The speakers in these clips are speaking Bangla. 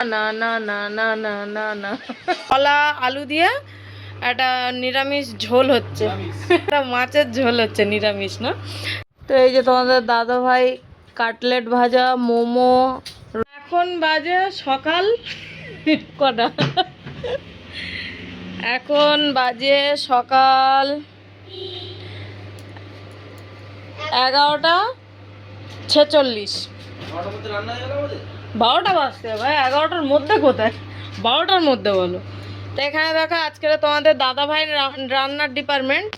না না না না না না না, কলা আলু দিয়ে একটা নিরামিষ ঝোল হচ্ছে, একটা মাছের ঝোল হচ্ছে নিরামিষ না। তো এই যে তোমাদের দাদা ভাই কাটলেট ভাজা, মোমো। এখন বাজে সকাল কটা, এখন বাজে সকাল 11:46। 12টা বাজতে ভাই, 11টার মধ্যে কোথায়, 12টার মধ্যে বলো। তো এখানে দেখো আজকে তোমাদের দাদা ভাই রান্নার ডিপার্টমেন্ট।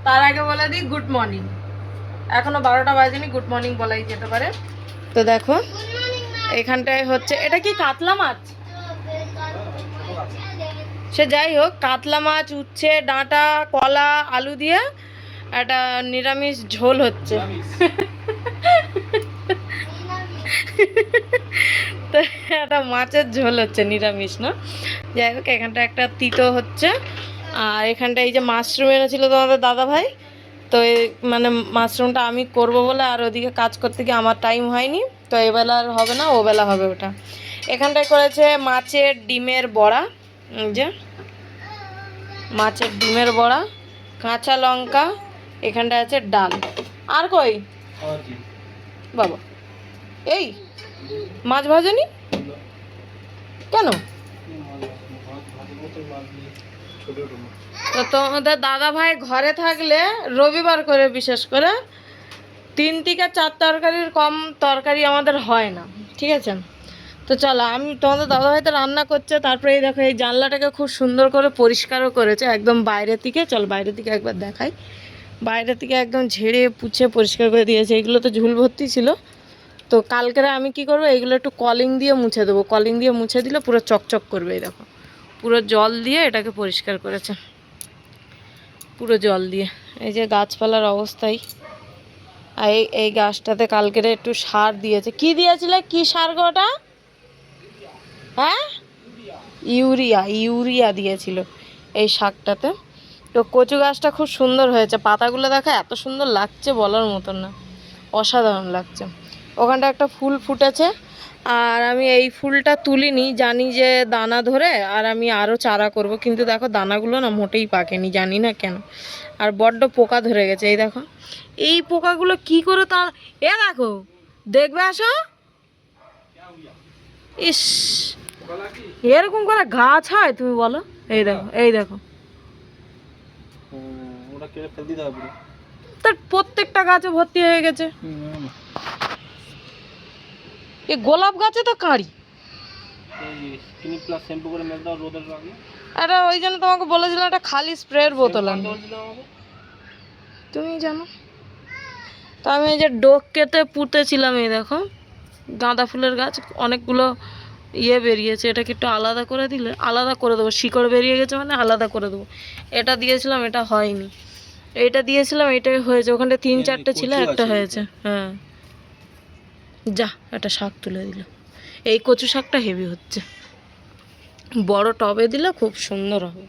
তার আগে বলে দিই গুড মর্নিং, এখনো 12টা বাজেনি, গুড মর্নিং বলাই যেতে পারে। তো দেখো এখানটায় হচ্ছে, এটা কি কাতলা মাছ, সে যাই হোক, কাতলা মাছ, উচ্ছে ডাঁটা, কলা আলু দিয়ে একটা নিরামিষ ঝোল হচ্ছে। তো একটা মাছের ঝোল হচ্ছে নিরামিষ না। যাই হোক এখানটা একটা তিতো হচ্ছে, আর এখানটা এই যে মাশরুম এনেছিল তোমাদের দাদা ভাই, তো মানে মাশরুমটা আমি করব বলে আর ওদিকে কাজ করতে গিয়ে আমার টাইম হয়নি, তো এবেলা আর হবে না, ওবেলা হবে ওটা। এখানটায় করেছে মাছের ডিমের বড়া, যে মাছের ডিমের বড়া, কাঁচা লঙ্কা, এখানটায় আছে ডাল। আর কই বাবা, এই মাছ ভাজেনি কেন? তো তোমাদের দাদা ভাই ঘরে থাকলে রবিবার করে বিশেষ করে 3 থেকে 4 তরকারির কম তরকারি আমাদের হয় না, ঠিক আছে। তো চলো, আমি তোমাদের দাদা ভাই তো রান্না করছে, তারপরে এই দেখো এই জানলাটাকে খুব সুন্দর করে পরিষ্কারও করেছে একদম বাইরে থেকে। চল বাইরে থেকে একবার দেখাই, বাইরে থেকে একদম ঝেড়ে পুছে পরিষ্কার করে দিয়েছে। এগুলো তো ঝুল ভর্তি ছিল, তো কালকেরে আমি কি করবো, এগুলো একটু কলিং দিয়ে মুছে দেবো, কলিং দিয়ে মুছে দিলে পুরো চকচক করবে। এই দেখো পুরো জল দিয়ে এটাকে পরিষ্কার করেছে, পুরো জল দিয়ে। এই যে গাছপালার অবস্থাই, আর এই গাছটাতে কালকেরে একটু সার দিয়েছে। কি দিয়েছিলে, কি সার গো ওটা? হ্যাঁ, ইউরিয়া, ইউরিয়া দিয়েছিল এই শাকটাতে। তো কচু গাছটা খুব সুন্দর হয়েছে, পাতাগুলো দেখা এত সুন্দর লাগছে বলার মতন না, অসাধারণ লাগছে। ওখানটা একটা ফুল ফুটেছে, আর আমি এই ফুলটা তুলিনি, জানি যে দানা ধরে আর আমি আরও চারা করব, কিন্তু দেখো দানাগুলো না মোটেই পাকেনি, জানি না কেন। আর বড্ড পোকা ধরে গেছে, এই দেখো এই পোকাগুলো কি করে তা, এ দেখো দেখবে আসো, ইস এরকম করে গাছ হয় তুমি বলো? এই দেখো, এই দেখো, তার প্রত্যেকটা গাছে ভর্তি হয়ে গেছে। এই গোলাপ গাছে তো কাঁড়ি, এটা ওই জন্য তোমাকে বলেছিলাম একটা খালি স্প্রের বোতল আনতে, তুমি জানো। তো আমি এই যে ডোক কেটে পুঁতেছিলাম, এই দেখো গাঁদা ফুলের গাছ অনেকগুলো ইয়ে বেরিয়েছে, এটাকে একটু আলাদা করে দিলে, আলাদা করে দেবো, শিকড় বেরিয়ে গেছে মানে আলাদা করে দেবো। এটা দিয়েছিলাম, এটা হয়নি, এটা দিয়েছিলাম, এটাই হয়েছে। ওখানটা 3-4টে ছিল, একটা হয়েছে। হ্যাঁ যা, একটা শাক তুলে দিল, এই কচু শাকটা হেভি হচ্ছে, বড় টবে দিলে খুব সুন্দর হবে।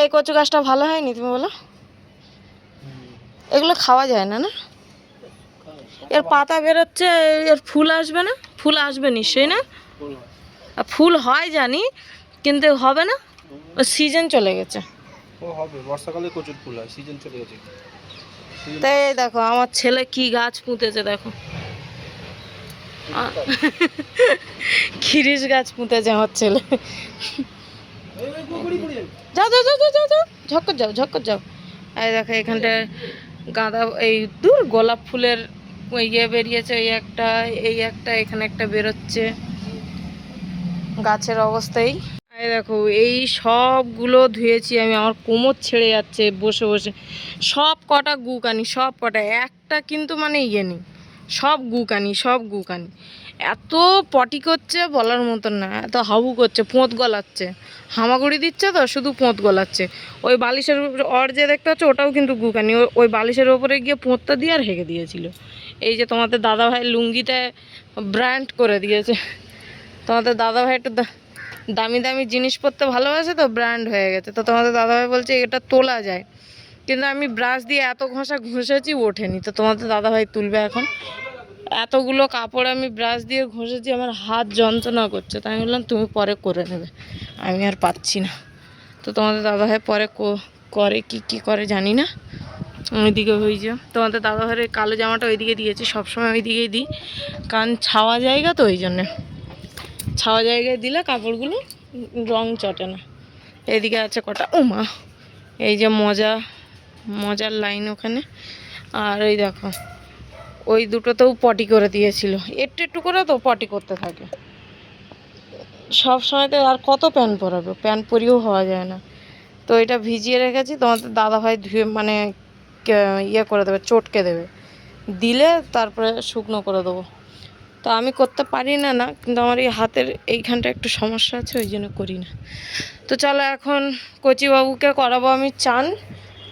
এই কচু গাছটা ভালো হয়নি তুমি বলো? এগুলো খাওয়া যায় না, না এর পাতা বেরোচ্ছে, এর ফুল আসবে না? ফুল আসবে নিশ্চয়ই না, ফুল হয় জানি, কিন্তু হবে না, সিজন চলে গেছে। বর্ষাকালে প্রচুর ফুল হয়, সিজন চলে গেছে। তাই দেখো আমার ছেলে কি গাছ পুঁতেছে, দেখো খিরিস গাছ পুঁতেছে আমার ছেলে। যাও যাও যাও যাও যাও, ঝক্কর যাও, ঝক্কর যাও। এই দেখো এখানটায় গাঁদা, এই দূর গোলাপ ফুলের ইয়ে বেরিয়েছে, এই একটা এখানে একটা বেরোচ্ছে গাছের অবস্থায়। এই দেখো এই সবগুলো ধুয়েছি আমি, আমার কোমর ছেড়ে যাচ্ছে বসে বসে। সব কটা গুকানি, সব কটা, একটা কিন্তু মানে ইয়ে নেই, সব গুকানি, সব গুকানি। এত পটি করছে বলার মতন না, এত হাবু করছে, পোঁত গলাচ্ছে, হামাগুড়ি দিচ্ছে তো শুধু পোঁত গলাচ্ছে। ওই বালিশের ওর যে দেখতে পাচ্ছ ওটাও কিন্তু গুকানি, ওই বালিশের ওপরে গিয়ে পোঁতটা দিয়ে আর হেগে দিয়েছিল। এই যে তোমাদের দাদাভাই লুঙ্গিতে ব্র্যান্ড করে দিয়েছে, তোমাদের দাদাভাই একটু দামি দামি জিনিস পরতে ভালোবাসে তো, ব্র্যান্ড হয়ে গেছে। তো তোমাদের দাদাভাই বলছে এটা তোলা যায়, কিন্তু আমি ব্রাশ দিয়ে এত ঘষা ঘষেছি ওঠেনি, তো তোমাদের দাদাভাই তুলবে এখন। এতগুলো কাপড় আমি ব্রাশ দিয়ে ঘষেছি, আমার হাত যন্ত্রণা করছে, তাই আমি বললাম তুমি পরে করে নেবে, আমি আর পাচ্ছি না। তো তোমাদের দাদাভাই পরে করে কি করে জানি না। ওইদিকে হয়েছে তোমাদের দাদাভাইয়ের কালো জামাটা ওইদিকে দিয়েছি, সবসময় ওই দিকেই দিই, কারণ ছাওয়া জায়গা তো, ওই জন্যে ছাওয়া জায়গায় দিলে কাপড়গুলো রং চটে না। এদিকে আছে কটা, মা এই যে মজার লাইন ওখানে, আর ওই দেখো ওই দুটোতেও পটি করে দিয়েছিল, একটু একটু করে তো পটি করতে থাকে সব সময়। তো আর কত প্যান্ট পরাবে, প্যান্ট পরিয়েও হওয়া যায় না। তো এটা ভিজিয়ে রেখেছি, তোমাদের দাদাভাই ধুয়ে মানে ইয়ে করে দেবে, চটকে দেবে, দিলে তারপরে শুকনো করে দেবো। তো আমি করতে পারি না না, কিন্তু আমার এই হাতের এইখানটা একটু সমস্যা আছে, ওই জন্য করি না। তো চলো এখন কচিবাবুকে করাবো আমি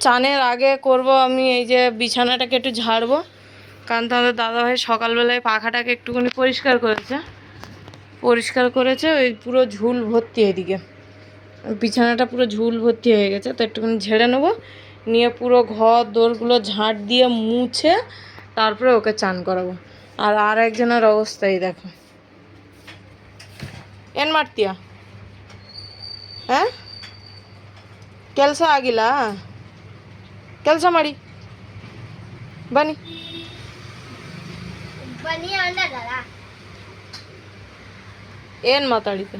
চানের আগে করব আমি এই যে বিছানাটাকে একটু ঝাড়বো, কারণ তোমাদের দাদাভাই সকালবেলায় পাখাটাকে একটুখানি পরিষ্কার করেছে, ওই পুরো ঝুল ভর্তি, এদিকে বিছানাটা পুরো ঝুল ভর্তি হয়ে গেছে। তো একটুখানি ঝেড়ে নেবো, নিয়ে পুরো ঘর দোরগুলো ঝাঁট দিয়ে মুছে তারপরে ওকে চান করাবো। আর একজনের অবস্থাই দেখো, ಏನ್ ಮಾಡ್ತೀಯ? ಕೆಲಸ ಆಗಿಲ್ಲ, ಕೆಲಸ ಮಾಡಿ ಬನ್ನಿ. ಏನು ಮಾತಾಡಿದ್ದೆ?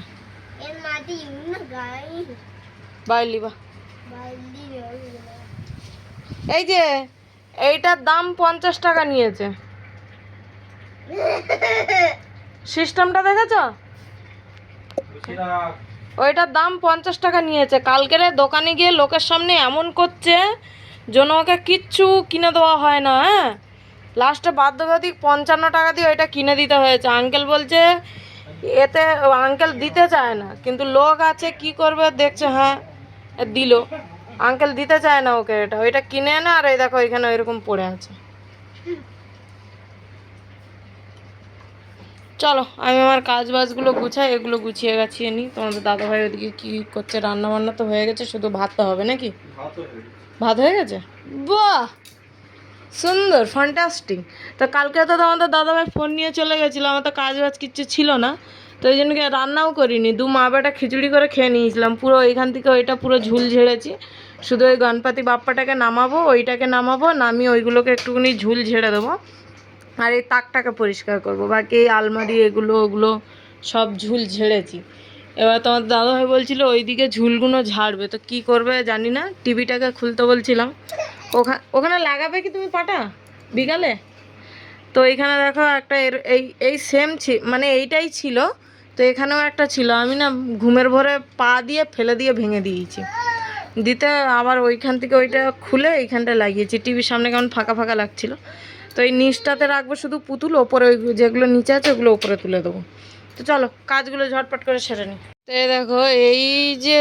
ಬಾ ಇಲ್ಲಿ ಬಾ. এই যে এইটার দাম 50 টাকা নিয়েছে, সিস্টেমটা দেখেছো? ওইটার দাম 50 টাকা নিয়েছে। কালকেরে দোকানে গিয়ে লোকের সামনে এমন করছে যেন ওকে কিচ্ছু কিনে দেওয়া হয় না। লাস্টে বাধ্যবাধি 55 টাকা দিয়ে ওইটা কিনে দিতে হয়েছে। আঙ্কেল বলছে এতে, আঙ্কেল দিতে চায় না, কিন্তু লোক আছে কি করবে, দেখছে হ্যাঁ দিল, আঙ্কেল দিতে চায় না ওকে, ওইটা কিনে এনে আর এই দেখো এখানে ওইরকম পড়ে আছে। চলো আমি আমার কাজ বাজগুলো গুছাই, এগুলো গুছিয়ে গাছিয়ে নিই। তোমাদের দাদাভাই ওদিকে কী করছে, রান্না বান্না তো হয়ে গেছে, শুধু ভাতটা হবে নাকি? ভাত হয়ে গেছে, বাহ সুন্দর, ফ্যান্টাস্টিক। তো কালকে তো তোমাদের দাদাভাই ফোন নিয়ে চলে গেছিলো, আমার তো কাজ বাজ কিচ্ছু ছিল না, তো ওই জন্য রান্নাও করিনি, মা বেটা খিচুড়ি করে খেয়ে নিয়েছিলাম। পুরো এইখান থেকে ওইটা পুরো ঝুল ঝেড়েছি, শুধু ওই গণপতি বাপ্পাটাকে নামাবো, ওইটাকে নামাবো, নামিয়ে ওইগুলোকে একটুখানি ঝুল ঝেড়ে দেবো, আর এই তাকটাকে পরিষ্কার করবো। বাকি এই আলমারি ওগুলো সব ঝুল ঝেড়েছি। এবার তোমার দাদাভাই বলছিল ওইদিকে ঝুলগুলো ঝাড়বে, তো কি করবে জানি না, টিভিটাকে খুলতে বলছিলাম। ওখানে লাগাবে কি তুমি পাটা বিকালে? তো এইখানে দেখো একটা এই সেম মানে এইটাই ছিল, তো এখানেও একটা ছিল, আমি না ঘুমের ভরে পা দিয়ে ফেলে দিয়ে ভেঙে দিয়েছি, দিতে আবার ওইখান থেকে ওইটা খুলে এইখানটা লাগিয়েছি। টিভির সামনে কেমন ফাঁকা ফাঁকা লাগছিল, তো এই নিচটাতে রাখবো শুধু পুতুল, ওপরে ওই যেগুলো নিচে আছে ওগুলো ওপরে তুলে দেবো। তো চলো কাজগুলো ঝটপট করে সেরে নিই। তো এই দেখো এই যে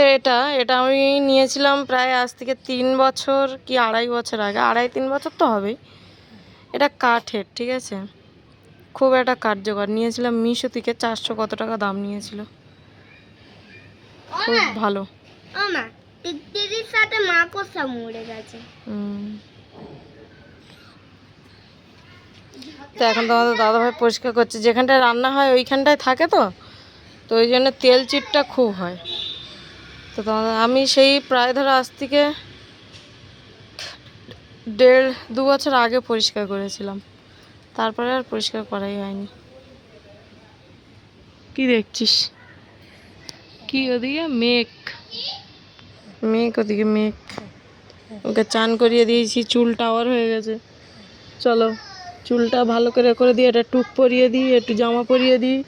এটা আমি নিয়েছিলাম প্রায় আজ থেকে 3 বছর কি 2.5 বছর আগে, 2.5-3 বছর তো হবেই। এটা কাঠের, ঠিক আছে, খুব একটা কার্যকর। নিয়েছিলাম মিশো থেকে, 400 কত টাকা দাম নিয়েছিল, খুব ভালো। তো এখন তোমাদের দাদাভাই পরিষ্কার করছে, যেখানটায় রান্না হয় ওইখানটায় থাকে, তো ওই জন্য তেল চিটটা খুব হয়। তো তোমাদের আমি সেই প্রায় ধরো আজ থেকে 1.5-2 বছর আগে পরিষ্কার করেছিলাম, তারপরে আর পরিষ্কার করাই হয়নি। কি দেখছিস? কি ওদিকে মেঘ ওদিকে মেঘ। ওকে চান করিয়ে দিয়েছি, চুল টাওয়ার হয়ে গেছে। চলো চুলটা ভালো করে দিই, এটা টুক পরিয়ে দিই, একটু জামা পরিয়ে দিই।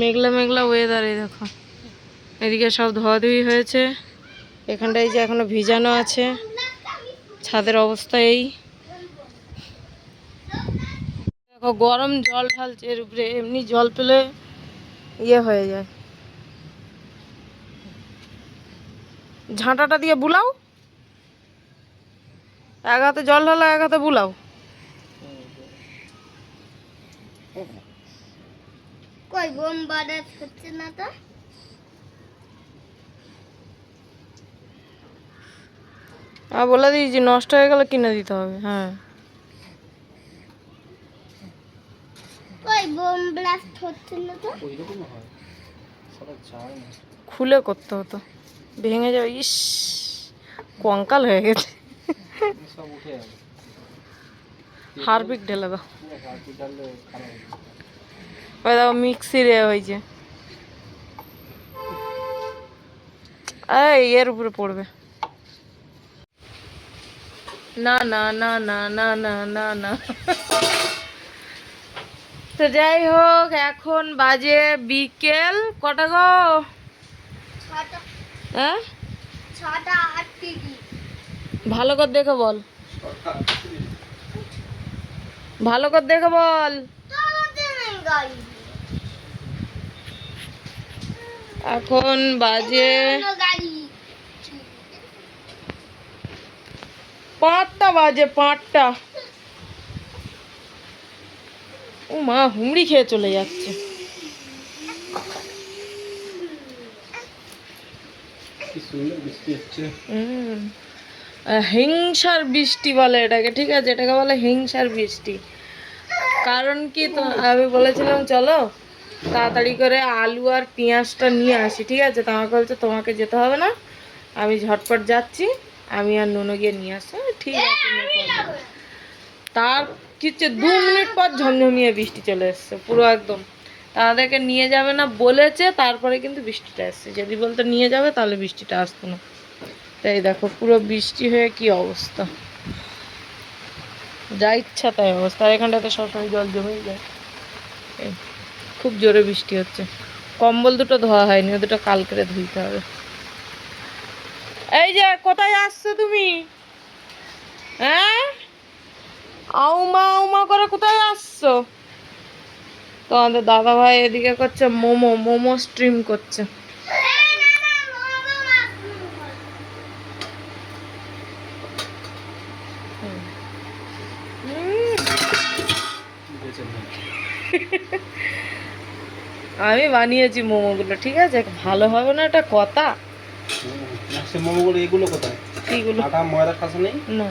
মেঘলা ওয়েদার, এই দেখো এদিকে সব ধোয়াধুয়ি হয়েছে, এখানটায় যে এখনো ভিজানো আছে। ছাদের অবস্থা এই দেখো, গরম জল ঢালছে এর উপরে, এমনি জল পেলে ইয়ে হয়ে যায়। ঝাঁটাটা দিয়ে বুলাও, এক হাতে জল ঢালো, এক হাতে বুলাও। কই বোম বাদাস হচ্ছে না তো, বলে দিয়েছি নষ্ট হয়ে গেলে কিনে দিতে হবে। হ্যাঁ বোম ব্লাস্ট হচ্ছে না তো? ওই রকম হয়, সবাই যায় না। খুলে করতে হতো, ভেঙে যাবে। ইস, কঙ্কাল হয়ে গেছে। সব উঠে যাবে। হারপিক ঢেলে দাও। পুরো হাত ডাললে খারাপ হয়ে যাবে। ওই দেখো মিক্সি রে হয়েছে। এই এর উপরে পড়বে। না না না না না না না না। তো যাই হোক, এখন বাজে বিকেল কটা গো? 6টা হ্যাঁ, 6টা 8 টিকি। ভালো করে দেখে বল, ভালো করে দেখে বল। চালাতে নেই গাড়ি। এখন বাজে অন্য গাড়ি। 5টা বাজে, 5টা। ও মা, হুমড়ি খেয়ে চলে যাচ্ছে। কি সুন্দর বৃষ্টি হচ্ছে। হিংসার বৃষ্টি বলে এটাকে, ঠিক আছে? এটাকে বলে হিংসার বৃষ্টি। কারণ কি, তো আমি বলেছিলাম চলো তাড়াতাড়ি করে আলু আর পেঁয়াজটা নিয়ে আসি, ঠিক আছে? তো আমাকে বলছে তোমাকে যেতে হবে না, আমি ঝটপট যাচ্ছি, আমি আর নুনু গিয়ে নিয়ে আসছি। আমি, ঠিক আছে no problem। তার কিছু 2 মিনিট পর ঝমঝমিয়ে বৃষ্টি চলে এসছে পুরো একদম। তাদেরকে নিয়ে যাবে না বলেছে, তারপরে কিন্তু বৃষ্টিটা এসছে। যদি বলতো নিয়ে যাবে তাহলে বৃষ্টিটা আসতো না। তাই দেখো পুরো বৃষ্টি হয়ে কি অবস্থা, যা ইচ্ছা তাই অবস্থা। আর এখানটাতে সবসময় জল জমেই যায়। এই, খুব জোরে বৃষ্টি হচ্ছে। কম্বল দুটো ধোয়া হয়নি, ও দুটো কালকে ধুইতে হবে। এই যে কোথায় আসছো তুমি? হ্যাঁ, আউমা আউমা করে কোথায় আসছো? তো আমাদের দাদা ভাই এদিকে করছে মোমো, মোমো স্ট্রিম করছে। বেঁচে নেই। আমি বানিয়েছি মোমোগুলো, ঠিক আছে? ভালো হবে না এটা কথা? না, সে মোমোগুলো এগুলো কোথায়? কিগুলো? আটা ময়দা খাসা নেই? না,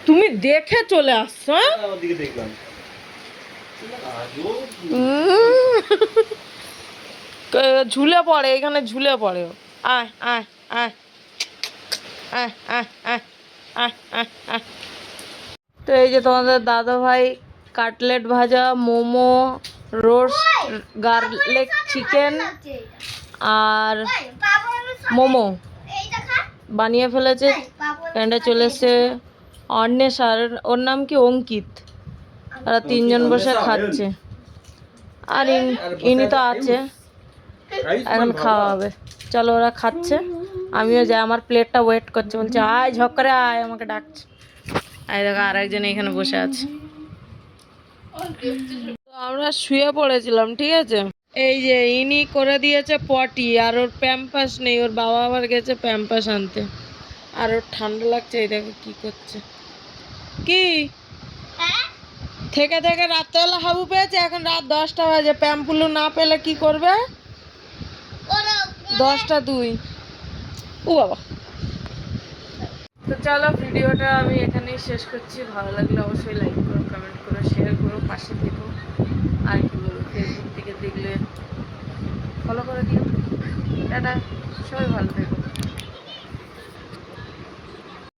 তুমি দেখে চলে আসছো। হ্যাঁ? ওদিকে দেখলাম। আজও ঝুলে পড়ে, এখানে ঝুলে পড়ে ও। আয় আয় আয় আয় আয় আয় আয় আয় আয়। তো এই যে তোমাদের দাদা ভাই কাটলেট ভাজা, মোমো, রোস্ট গার্লিক চিকেন আর মোমো বানিয়ে ফেলেছে। ফ্রেন্ডে চলে এসছে অন্বেষ, আর ওর নাম কি অঙ্কিত। ওরা 3জন বসে খাচ্ছে। আর ইনি তো আছে, এখন খাওয়া হবে। চলো, ওরা খাচ্ছে, আমিও যাই। আমার প্লেটটা ওয়েট করছে, বলছে আয় ঝক করে আয়, আমাকে ডাকছে। আয় দেখো আর একজন এখানে বসে আছে। তো আমরা শুয়ে পড়েছিলাম, ঠিক আছে? এই যে ইনি করে দিয়েছে পটি, আর ওর প্যাম্পাস নেই, ওর বাবা আবার গেছে প্যাম্পাস আনতে। আর ওর ঠান্ডা লাগছে, এই দেখো কি করছে। কি থেকে থেকে রাত্রেবেলা হাবু পেয়েছে, এখন রাত 10টা বাজে। প্যাম্পুলু না পেলে কি করবে? 10টা 2। ও বাবা। তো চলো, ভিডিওটা আমি এখানেই শেষ করছি। ভালো লাগলে অবশ্যই লাইক করো, কমেন্ট করো, শেয়ার করো, পাশে থেকো। আর কি বলবো, ফেসবুক থেকে দেখলে ফলো করে দিও। টাটা, সবাই ভালো থেকো।